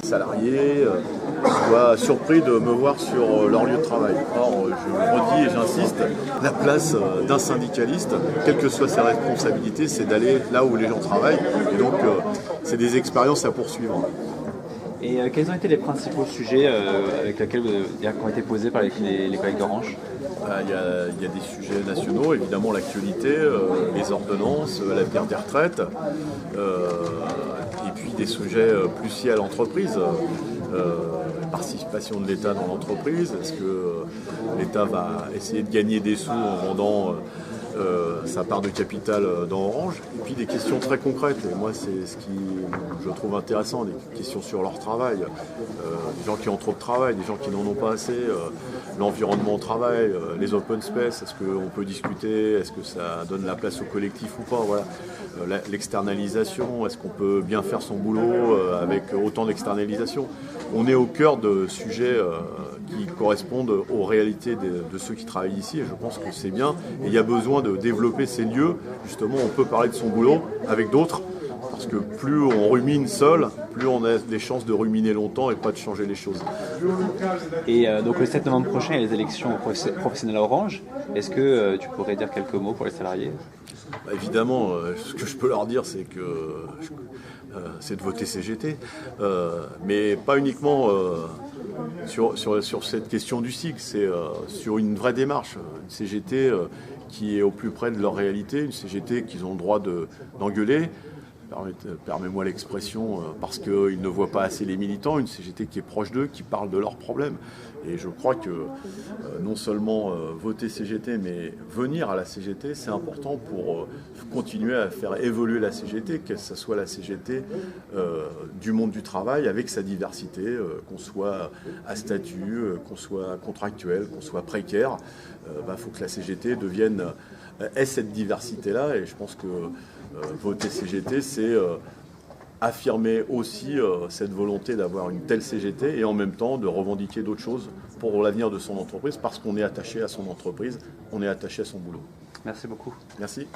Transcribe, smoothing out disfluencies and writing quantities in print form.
Salariés soient surpris de me voir sur leur lieu de travail. Or, je le redis et j'insiste, la place d'un syndicaliste, quelles que soient ses responsabilités, c'est d'aller là où les gens travaillent. Et donc, c'est des expériences à poursuivre. Et quels ont été les principaux sujets avec lesquels qui ont été posés par les collègues d'Orange? Il y a des sujets nationaux, évidemment l'actualité, les ordonnances, l'avenir des retraites, et puis des sujets plus liés à l'entreprise. La participation de l'État dans l'entreprise, est-ce que l'État va essayer de gagner des sous en vendant sa part de capital dans Orange, et puis des questions très concrètes. Et moi, c'est ce qui je trouve intéressant, des questions sur leur travail, des gens qui ont trop de travail, des gens qui n'en ont pas assez, l'environnement au travail, les open space, est-ce qu'on peut discuter, est-ce que ça donne la place au collectif ou pas, voilà. L'externalisation, est-ce qu'on peut bien faire son boulot avec autant d'externalisation? On est au cœur de sujets qui correspondent aux réalités de ceux qui travaillent ici, et je pense que c'est bien. Et il y a besoin de développer ces lieux, justement, on peut parler de son boulot avec d'autres, parce que plus on rumine seul, plus on a des chances de ruminer longtemps et pas de changer les choses. Et donc le 7 novembre prochain, il y a les élections professionnelles à Orange. Est-ce que tu pourrais dire quelques mots pour les salariés? Évidemment, ce que je peux leur dire, c'est que c'est de voter CGT, mais pas uniquement sur cette question du SIG, c'est sur une vraie démarche, une CGT qui est au plus près de leur réalité, une CGT qu'ils ont le droit d'engueuler. Permets-moi l'expression, parce qu'ils ne voient pas assez les militants, une CGT qui est proche d'eux, qui parle de leurs problèmes. Et je crois que non seulement voter CGT, mais venir à la CGT, c'est important pour continuer à faire évoluer la CGT, que ce soit la CGT du monde du travail, avec sa diversité, qu'on soit à statut, qu'on soit contractuel, qu'on soit précaire. Faut que la CGT ait cette diversité-là, et je pense que voter CGT, c'est affirmer aussi cette volonté d'avoir une telle CGT et en même temps de revendiquer d'autres choses pour l'avenir de son entreprise, parce qu'on est attaché à son entreprise, on est attaché à son boulot. Merci beaucoup. Merci.